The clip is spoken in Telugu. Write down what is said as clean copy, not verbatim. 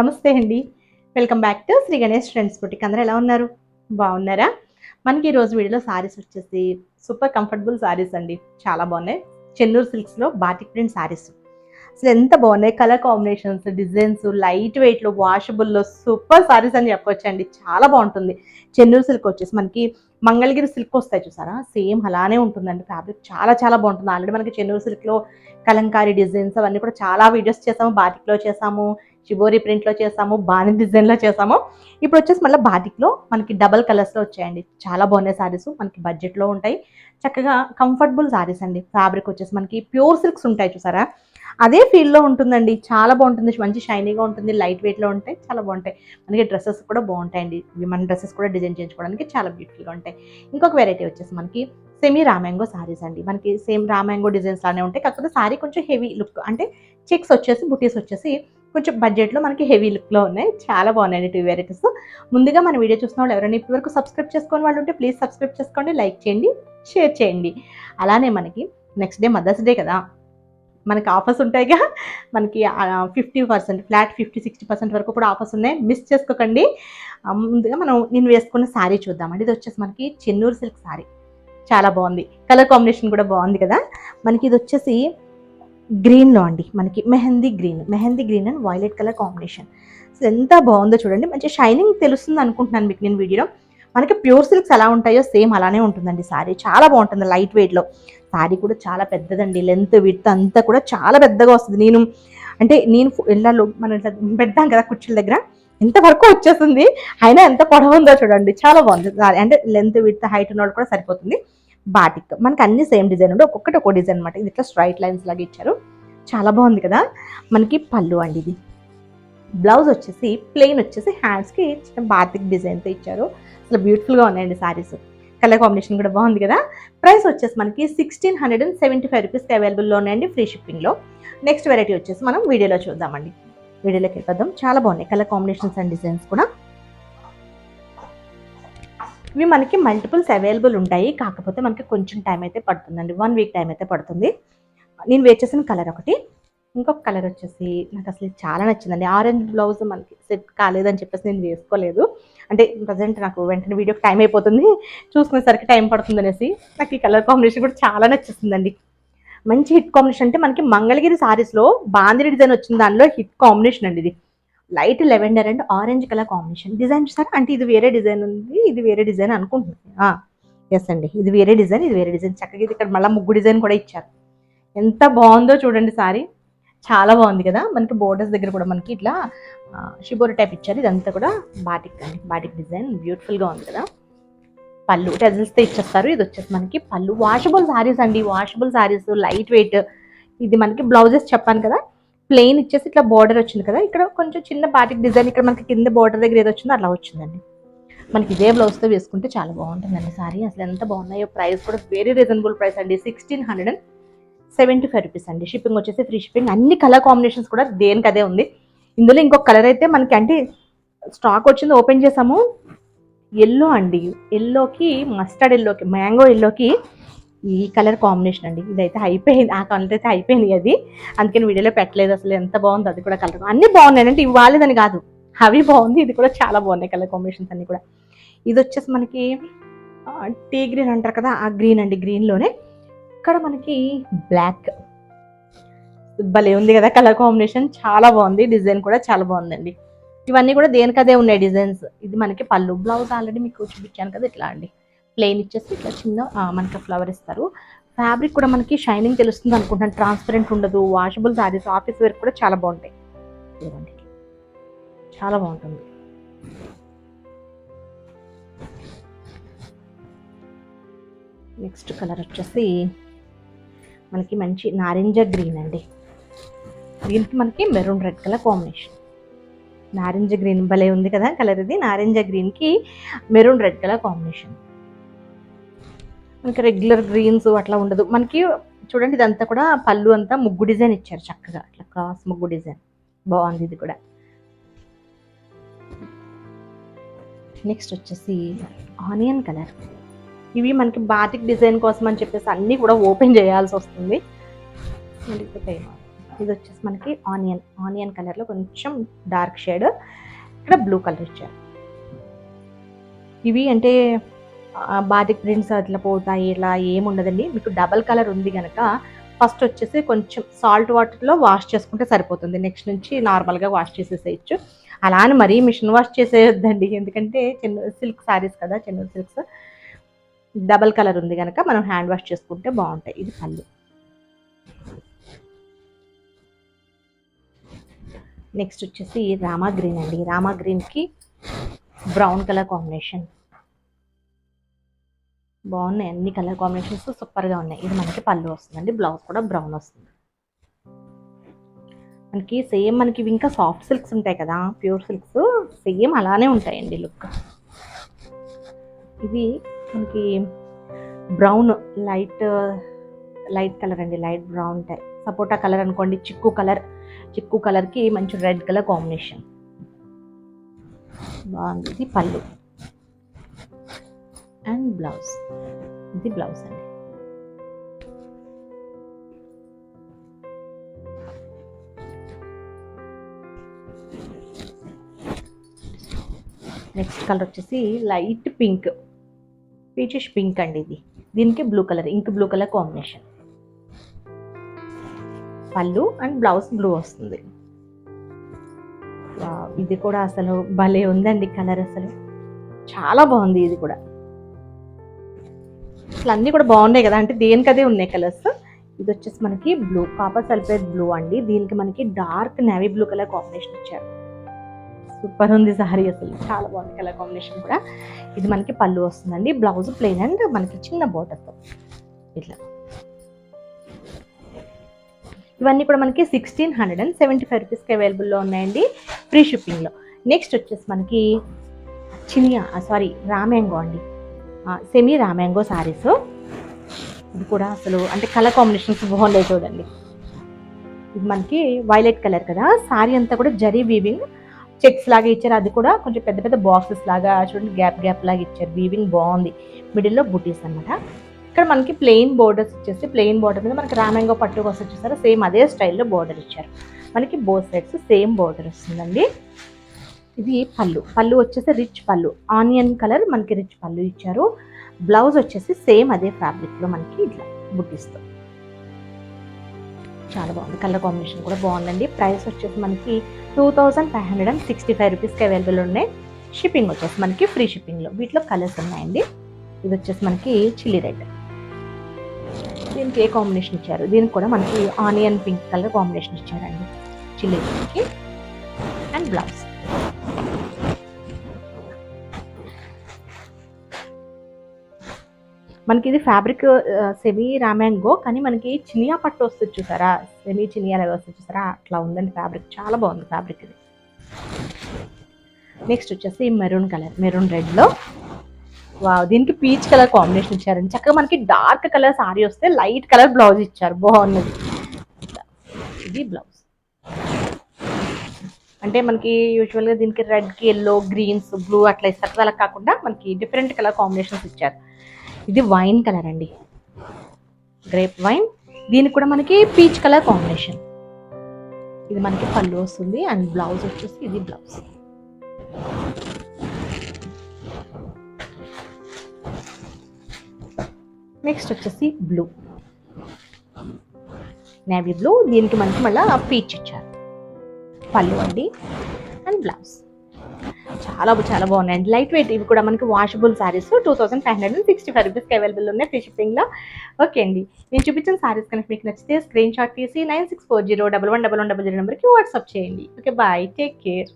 నమస్తే అండి. Welcome back to Shri Ganesh friends boutique. అందరూ ఎలా ఉన్నారు? బాగున్నారా? మనకి ఈ రోజు వీడియోలో సారీస్ వచ్చేసి సూపర్ కంఫర్టబుల్ సారీస్ అండి. చాలా బాగున్నాయి. చెన్నూరు సిల్క్స్లో బాటిక్ ప్రింట్ సారీస్ అసలు ఎంత బాగున్నాయి. కలర్ కాంబినేషన్స్, డిజైన్స్, లైట్ వెయిట్లో, వాషబుల్లో సూపర్ సారీస్ అని చెప్పొచ్చండి. చాలా బాగుంటుంది. చెన్నూరు సిల్క్ వచ్చేసి మనకి మంగళగిరి సిల్క్ వస్తాయి చూసారా, సేమ్ అలానే ఉంటుందండి. ఫ్యాబ్రిక్ చాలా చాలా బాగుంటుంది. ఆల్రెడీ మనకి చెన్నూరు సిల్క్లో కలంకారీ డిజైన్స్ అవన్నీ కూడా చాలా వీడియోస్ చేసాము. బాటిక్లో చేసాము, షిబోరి ప్రింట్లో చేసాము, బాని డిజైన్లో చేసాము. ఇప్పుడు వచ్చేసి మళ్ళీ బాటిక్లో మనకి డబల్ కలర్స్లో వచ్చాయండి. చాలా బాగున్నాయి సారీస్. మనకి బడ్జెట్లో ఉంటాయి. చక్కగా కంఫర్టబుల్ సారీస్ అండి. ఫ్యాబ్రిక్ వచ్చేసి మనకి ప్యూర్ సిల్క్స్ ఉంటాయి చూసారా, అదే ఫీల్డ్లో ఉంటుందండి. చాలా బాగుంటుంది. మంచి షైనీగా ఉంటుంది. లైట్ వెయిట్లో ఉంటాయి. చాలా బాగుంటాయి. మనకి డ్రెస్సెస్ కూడా బాగుంటాయండి. విమెన్ డ్రెస్సెస్ కూడా డిజైన్ చేయించుకోవడానికి చాలా బ్యూటిఫుల్గా ఉంటాయి. ఇంకొక వెరైటీ వచ్చేసి మనకి సెమీ రామ్యాంగో సారీస్ అండి. మనకి సేమ్ రామ్యాంగో డిజైన్స్ లానే ఉంటాయి. కాకపోతే సారీ కొంచెం హెవీ లుక్, అంటే చెక్స్ వచ్చేసి బుటీస్ వచ్చేసి కొంచెం బడ్జెట్లో మనకి హెవీ లుక్లో ఉన్నాయి. చాలా బాగున్నాయండి 2 వెరైటీస్. ముందుగా మన వీడియో చూసిన వాళ్ళు ఎవరైనా ఇప్పటివరకు సబ్స్క్రైబ్ చేసుకుని వాళ్ళు ఉంటే ప్లీజ్ సబ్స్క్రైబ్ చేసుకోండి, లైక్ చేయండి, షేర్ చేయండి. అలానే మనకి నెక్స్ట్ డే మదర్స్ డే కదా, మనకి ఆఫర్స్ ఉంటాయిగా. మనకి 50%, ఫ్లాట్ 50-60% వరకు కూడా ఆఫర్స్ ఉన్నాయి. మిస్ చేసుకోకండి. ముందుగా నేను వేసుకున్న శారీ చూద్దామండి. ఇది వచ్చేసి మనకి చెన్నూరు సిల్క్ శారీ. చాలా బాగుంది. కలర్ కాంబినేషన్ కూడా బాగుంది కదా. మనకి ఇది వచ్చేసి గ్రీన్లో అండి. మనకి mehndi green and violet colour combination. ఎంత బాగుందో చూడండి. మంచి షైనింగ్ తెలుస్తుంది అనుకుంటున్నాను మీకు నేను వీడియోలో. మనకి ప్యూర్ సిల్క్స్ ఎలా ఉంటాయో సేమ్ అలానే ఉంటుందండి శారీ. చాలా బాగుంటుంది లైట్ వెయిట్లో. శారీ కూడా చాలా పెద్దదండి. లెంత్ విడ్త్ అంతా కూడా చాలా పెద్దగా వస్తుంది. నేను ఇళ్ళలో మనం ఇట్లా పెడతాం కదా కుర్చీల దగ్గర, ఇంతవరకు వచ్చేస్తుంది. అయినా ఎంత పొడవు ఉందో చూడండి. చాలా బాగుంది శారీ. అంటే లెంత్ విడ్త్ హైట్ ఉన్న వాళ్ళు కూడా సరిపోతుంది. బాటిక్ మనకి అన్ని సేమ్ డిజైన్ ఉండి ఒక్కొక్కటి ఒక్కో డిజైన్ అనమాట. ఇది ఇట్లా స్ట్రైట్ లైన్స్ లాగా ఇచ్చారు. చాలా బాగుంది కదా. మనకి పళ్ళు అండి. ఇది బ్లౌజ్ వచ్చేసి ప్లెయిన్ వచ్చేసి హ్యాండ్స్కి చిన్న బాతిక్ డిజైన్తో ఇచ్చారు. అసలు బ్యూటిఫుల్గా ఉన్నాయండి సారీస్. కలర్ కాంబినేషన్ కూడా బాగుంది కదా. ప్రైస్ వచ్చేసి మనకి 1675 రూపీస్కి అవైలబుల్లో ఉన్నాయండి, ఫ్రీ షిప్పింగ్లో. నెక్స్ట్ వెరైటీ వచ్చేసి మనం వీడియోలో చూద్దామండి. వీడియోలోకి వెళ్ళిపోదాం. చాలా బాగున్నాయి కలర్ కాంబినేషన్స్ అండ్ డిజైన్స్ కూడా. ఇవి మనకి మల్టిపుల్స్ అవైలబుల్ ఉంటాయి. కాకపోతే మనకి కొంచెం టైం అయితే పడుతుందండి. 1 వీక్ టైం అయితే పడుతుంది. నేను వేర్ చేసిన కలర్ ఒకటి. ఇంకొక కలర్ వచ్చేసి నాకు అసలు చాలా నచ్చిందండి. ఆరెంజ్ బ్లౌజ్ మనకి సెట్ కాలేదని చెప్పేసి నేను వేసుకోలేదు. అంటే ప్రజెంట్ నాకు వెంటనే వీడియోకి టైం అయిపోతుంది, చూసుకునేసరికి టైం పడుతుంది అనేసి నాకు ఈ కలర్ కాంబినేషన్ కూడా చాలా నచ్చేస్తుందండి. మంచి హిట్ కాంబినేషన్. అంటే మనకి మంగళగిరి సారీస్లో బాందిని డిజైన్ వచ్చిన దానిలో హిట్ కాంబినేషన్ అండి ఇది. Light lavender and orange colour combination. Design చూసారా, అంటే ఇది వేరే డిజైన్ ఉంది, ఇది వేరే డిజైన్ అనుకుంటున్నాను. ఎస్ అండి, ఇది వేరే డిజైన్, ఇది వేరే డిజైన్. చక్కగా ఇది ఇక్కడ మళ్ళీ ముగ్గు డిజైన్ కూడా ఇచ్చారు. ఎంత బాగుందో చూడండి సారీ. చాలా బాగుంది కదా. మనకి బోర్డర్స్ దగ్గర కూడా మనకి ఇట్లా షిబోరి టైప్ ఇచ్చారు. ఇదంతా కూడా బాటిక్ అండి, బాటిక్ డిజైన్. బ్యూటిఫుల్గా ఉంది కదా. పళ్ళు టెజల్స్తో ఇచ్చేస్తారు. ఇది వచ్చేసి మనకి పళ్ళు. వాషబుల్ సారీస్ అండి, వాషబుల్ సారీస్, లైట్ వెయిట్. ఇది మనకి బ్లౌజెస్ చెప్పాను కదా, ప్లెయిన్ ఇచ్చేసి ఇట్లా బార్డర్ వచ్చింది కదా, ఇక్కడ కొంచెం చిన్న బాటిక్ డిజైన్ ఇక్కడ మనకి కింద బార్డర్ దగ్గర ఏదో వచ్చిందో అలా వచ్చిందండి. మనకి ఇదే బ్లౌజ్తో వేసుకుంటే చాలా బాగుంటుందండి సారీ. అసలు ఎంత బాగున్నాయో. ప్రైస్ కూడా వెరీ రీజనబుల్ ప్రైస్ అండి, 1675 రూపీస్ అండి. షిప్పింగ్ వచ్చేసి ఫ్రీ షిప్పింగ్. అన్ని కలర్ కాంబినేషన్స్ కూడా దేనికి అదే ఉంది. ఇందులో ఇంకొక కలర్ అయితే మనకి అంటే స్టాక్ వచ్చింది, ఓపెన్ చేసాము. ఎల్లో అండి, ఎల్లోకి మస్టర్డ్ ఎల్లోకి, మ్యాంగో ఎల్లోకి ఈ కలర్ కాంబినేషన్ అండి. ఇదైతే అయిపోయింది, ఆ కలర్ అయితే అయిపోయింది అది. అందుకని వీడియోలో పెట్టలేదు. అసలు ఎంత బాగుంది అది కూడా. కలర్ అన్నీ బాగున్నాయి, అంటే ఇవి వాలేదని కాదు, అవి బాగుంది. ఇది కూడా చాలా బాగున్నాయి కలర్ కాంబినేషన్స్ అన్నీ కూడా. ఇది వచ్చేసి మనకి టీ గ్రీన్ అంటారు కదా, ఆ గ్రీన్ అండి. గ్రీన్లోనే ఇక్కడ మనకి బ్లాక్. భలే ఉంది కదా కలర్ కాంబినేషన్. చాలా బాగుంది. డిజైన్ కూడా చాలా బాగుందండి. ఇవన్నీ కూడా దేనికదే ఉన్నాయి డిజైన్స్. ఇది మనకి పళ్ళు. బ్లౌజ్ ఆల్రెడీ మీకు చూపించాను కదా, ఇట్లా అండి ప్లెయిన్ ఇచ్చేసి ఇట్లా చిన్న మనకి ఫ్లవర్ ఇస్తారు. ఫ్యాబ్రిక్ కూడా మనకి షైనింగ్ తెలుస్తుంది అనుకుంటున్నాను. ట్రాన్స్పరెంట్ ఉండదు. వాషబుల్ సారీస్, ఆఫీస్ వేర్ కూడా చాలా బాగుంటాయి. ఇవ్వండి, చాలా బాగుంటుంది. నెక్స్ట్ కలర్ వచ్చేసి మనకి మంచి నారింజ గ్రీన్ అండి. దీనికి మనకి మెరూన్ రెడ్ కలర్ కాంబినేషన్. నారింజ గ్రీన్ భలే ఉంది కదా కలర్. ఇది నారింజ గ్రీన్కి మెరూన్ రెడ్ కలర్ కాంబినేషన్. మనకి రెగ్యులర్ గ్రీన్స్ అట్లా ఉండదు మనకి. చూడండి, ఇదంతా కూడా పళ్ళు అంతా ముగ్గు డిజైన్ ఇచ్చారు చక్కగా, అట్లా క్రాస్ ముగ్గు డిజైన్. బాగుంది ఇది కూడా. నెక్స్ట్ వచ్చేసి ఆనియన్ కలర్. ఇవి మనకి బాటిక్ డిజైన్ కోసం అని చెప్పేసి అన్నీ కూడా ఓపెన్ చేయాల్సి వస్తుంది. ఇది వచ్చేసి మనకి ఆనియన్ కలర్లో కొంచెం డార్క్ షేడ్, ఇక్కడ బ్లూ కలర్ ఇచ్చారు. ఇవి అంటే బాటిక్ ప్రింట్స్ అట్లా పోతాయి ఇలా ఏముండదండి. మీకు డబల్ కలర్ ఉంది కనుక ఫస్ట్ వచ్చేసి కొంచెం సాల్ట్ వాటర్లో వాష్ చేసుకుంటే సరిపోతుంది. నెక్స్ట్ నుంచి నార్మల్గా వాష్ చేసేసేయచ్చు. అలా అని మరీ మిషన్ వాష్ చేసేయొద్దండి, ఎందుకంటే సిల్క్ శారీస్ కదా, చెన్నూరు సిల్క్స్ డబల్ కలర్ ఉంది కనుక మనం హ్యాండ్ వాష్ చేసుకుంటే బాగుంటాయి. ఇది పళ్ళు. నెక్స్ట్ వచ్చేసి రామా గ్రీన్ అండి. రామా గ్రీన్కి బ్రౌన్ కలర్ కాంబినేషన్ బాగున్నాయి. అన్ని కలర్ కాంబినేషన్స్ సూపర్గా ఉన్నాయి. ఇది మనకి పళ్ళు వస్తుందండి. బ్లౌజ్ కూడా బ్రౌన్ వస్తుంది. మనకి సేమ్ మనకి ఇవి ఇంకా సాఫ్ట్ సిల్క్స్ ఉంటాయి కదా, ప్యూర్ సిల్క్స్ సేమ్ అలానే ఉంటాయండి లుక్. ఇది మనకి బ్రౌన్ లైట్ కలర్ అండి, లైట్ బ్రౌన్ టైప్, సపోటా కలర్ అనుకోండి, చిక్కు కలర్కి మంచి రెడ్ కలర్ కాంబినేషన్ బాగుంది. ఇది పళ్ళు అండ్ బ్లౌజ్. ఇది బ్లౌజ్ అండి. నెక్స్ట్ కలర్ వచ్చేసి లైట్ పింక్, పీచిష్ పింక్ అండి. ఇది దీనికి blue colour, ink blue colour combination. పళ్ళు అండ్ బ్లౌజ్ బ్లూ వస్తుంది. ఇది కూడా అసలు భలే ఉందండి కలర్, అసలు చాలా బాగుంది. ఇది కూడా అసలు అన్నీ కూడా బాగున్నాయి కదా, అంటే దేనికదే ఉన్నాయి కలర్స్. ఇది వచ్చేసి మనకి బ్లూ, కాపర్ సల్ఫేట్ బ్లూ అండి. దీనికి మనకి dark navy blue colour combination ఇచ్చారు. సూపర్ ఉంది సారీ, అసలు చాలా బాగుంది కలర్ కాంబినేషన్ కూడా. ఇది మనకి పళ్ళు వస్తుందండి. బ్లౌజ్ ప్లెయిన్ అండ్ మనకి చిన్న బోర్డర్తో ఇట్లా. ఇవన్నీ కూడా మనకి 1675 రూపీస్కి అవైలబుల్లో ఉన్నాయండి, ఫ్రీ షిప్పింగ్లో. నెక్స్ట్ వచ్చేసి మనకి రామ్యాంగో అండి, సెమీ రామ్యాంగో శారీస్. ఇది కూడా అసలు అంటే కలర్ కాంబినేషన్స్ బాగున్నాయి చూడండి. ఇది మనకి వైలెట్ కలర్ కదా, శారీ అంతా కూడా జరీ వీవింగ్ చెక్స్ లాగా ఇచ్చారు. అది కూడా కొంచెం పెద్ద పెద్ద బాక్సెస్ లాగా చూడండి, గ్యాప్ లాగా ఇచ్చారు. వీవింగ్ బాగుంది. మిడిల్లో బుటీస్ అనమాట. ఇక్కడ మనకి ప్లెయిన్ బోర్డర్స్ ఇచ్చేసి, ప్లెయిన్ బోర్డర్ మీద మనకి రామ్యాంగో పట్టు కోసం వచ్చేసారు. సేమ్ అదే స్టైల్లో బోర్డర్ ఇచ్చారు. మనకి బోత్ సైడ్స్ సేమ్ బోర్డర్ వస్తుందండి. ఇది పళ్ళు వచ్చేసి రిచ్ పళ్ళు, ఆనియన్ కలర్ మనకి రిచ్ పళ్ళు ఇచ్చారు. బ్లౌజ్ వచ్చేసి సేమ్ అదే ఫ్యాబ్రిక్లో మనకి ఇట్లా బుట్టిస్తూ చాలా బాగుంది. కలర్ కాంబినేషన్ కూడా బాగుందండి. ప్రైస్ వచ్చేసి మనకి 2565 రూపీస్కి అవైలబుల్ ఉన్నాయి. షిప్పింగ్ వచ్చేసి మనకి ఫ్రీ షిప్పింగ్లో. వీటిలో కలర్స్ ఉన్నాయండి. ఇది వచ్చేసి మనకి చిల్లీ రెడ్, దీనికి ఏ కాంబినేషన్ ఇచ్చారు, దీనికి కూడా మనకి ఆనియన్ పింక్ కలర్ కాంబినేషన్ ఇచ్చారండి చిల్లీ రెడ్కి. అండ్ బ్లౌజ్ మనకి ఇది ఫ్యాబ్రిక్ సెమీ రామ్యాంగో, కానీ మనకి చినియా పట్టు వస్తుంది చూసారా, సెమీ చినియా లాగా వస్తుంది చూసారా, అట్లా ఉందండి ఫ్యాబ్రిక్. చాలా బాగుంది ఫ్యాబ్రిక్ ఇది. నెక్స్ట్ వచ్చేసి మెరూన్ కలర్, మెరూన్ రెడ్లో దీనికి పీచ్ కలర్ కాంబినేషన్ ఇచ్చారండి. చక్కగా మనకి డార్క్ కలర్ సారీ వస్తే లైట్ కలర్ బ్లౌజ్ ఇచ్చారు, బాగున్నది. ఇది బ్లౌజ్. అంటే మనకి యూజువల్గా దీనికి రెడ్కి ఎల్లో, గ్రీన్స్, బ్లూ అట్లా ఇస్తారు కదా, అలా కాకుండా మనకి డిఫరెంట్ కలర్ కాంబినేషన్స్ ఇచ్చారు. ఇది వైన్ కలర్ అండి, గ్రేప్ వైన్. దీనికి కూడా మనకి పీచ్ కలర్ కాంబినేషన్. ఇది మనకి పళ్ళు వస్తుంది అండ్ బ్లౌజ్ వచ్చేసి ఇది బ్లౌజ్. నెక్స్ట్ వచ్చేసి బ్లూ, నేవీ బ్లూ. దీనికి మనకి మళ్ళీ పీచ్ ఇచ్చారు. పళ్ళు అండి అండ్ బ్లౌజ్. చాలా చాలా బాగున్నాయండి, లైట్ వెయిట్. ఇవి కూడా మనకి వాషబుల్ శారీస్ 2565 రూపీస్కి అవైలబుల్ ఉన్నాయి ఫ్రీ షిప్పింగ్లో. ఓకే అండి, నేను చూపించిన శారీస్ కనుక మీకు నచ్చితే స్క్రీన్ షాట్ తీసి 9640111100 నెంబర్కి వాట్సాప్ చేయండి. Okay, bye, take care.